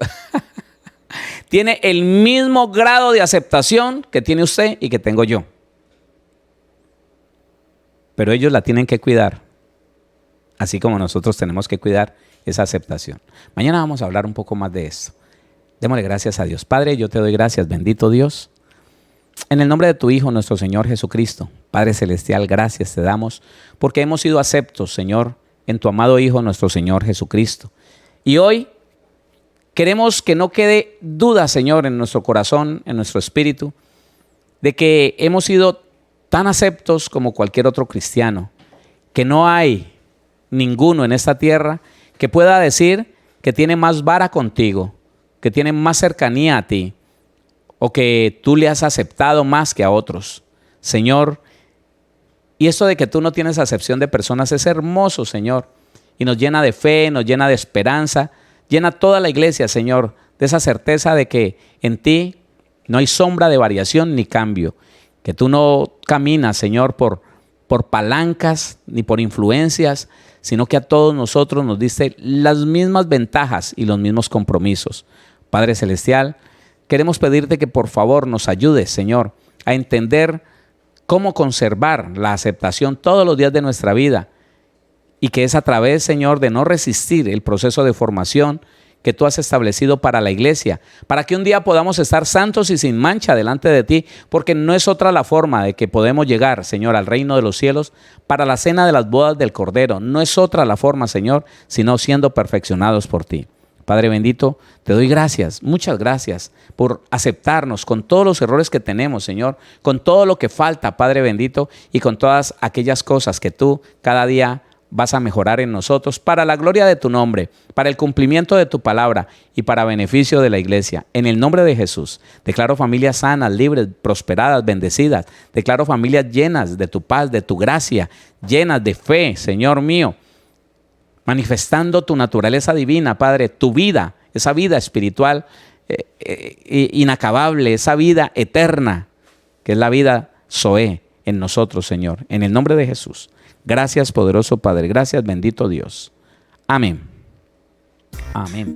Tiene el mismo grado de aceptación que tiene usted y que tengo yo. Pero ellos la tienen que cuidar, así como nosotros tenemos que cuidar esa aceptación. Mañana vamos a hablar un poco más de esto. Démosle gracias a Dios. Padre, yo te doy gracias, bendito Dios. En el nombre de tu Hijo, nuestro Señor Jesucristo, Padre Celestial, gracias te damos porque hemos sido aceptos, Señor, en tu amado Hijo, nuestro Señor Jesucristo. Y hoy queremos que no quede duda, Señor, en nuestro corazón, en nuestro espíritu, de que hemos sido tan aceptos como cualquier otro cristiano, que no hay ninguno en esta tierra que pueda decir que tiene más vara contigo, que tiene más cercanía a ti, o que tú le has aceptado más que a otros. Señor, y esto de que tú no tienes acepción de personas es hermoso, Señor, y nos llena de fe, nos llena de esperanza, llena toda la iglesia, Señor, de esa certeza de que en ti no hay sombra de variación ni cambio, que tú no caminas, Señor, por palancas ni por influencias, sino que a todos nosotros nos diste las mismas ventajas y los mismos compromisos. Padre Celestial, queremos pedirte que por favor nos ayudes, Señor, a entender cómo conservar la aceptación todos los días de nuestra vida y que es a través, Señor, de no resistir el proceso de formación que tú has establecido para la iglesia, para que un día podamos estar santos y sin mancha delante de ti, porque no es otra la forma de que podemos llegar, Señor, al reino de los cielos para la cena de las bodas del Cordero. No es otra la forma, Señor, sino siendo perfeccionados por ti. Padre bendito, te doy gracias, muchas gracias por aceptarnos con todos los errores que tenemos, Señor, con todo lo que falta, Padre bendito, y con todas aquellas cosas que tú cada día vas a mejorar en nosotros para la gloria de tu nombre, para el cumplimiento de tu palabra y para beneficio de la iglesia. En el nombre de Jesús, declaro familias sanas, libres, prosperadas, bendecidas. Declaro familias llenas de tu paz, de tu gracia, llenas de fe, Señor mío, manifestando tu naturaleza divina, Padre, tu vida, esa vida espiritual inacabable, esa vida eterna, que es la vida Zoé en nosotros, Señor. En el nombre de Jesús. Gracias, poderoso Padre. Gracias, bendito Dios. Amén. Amén.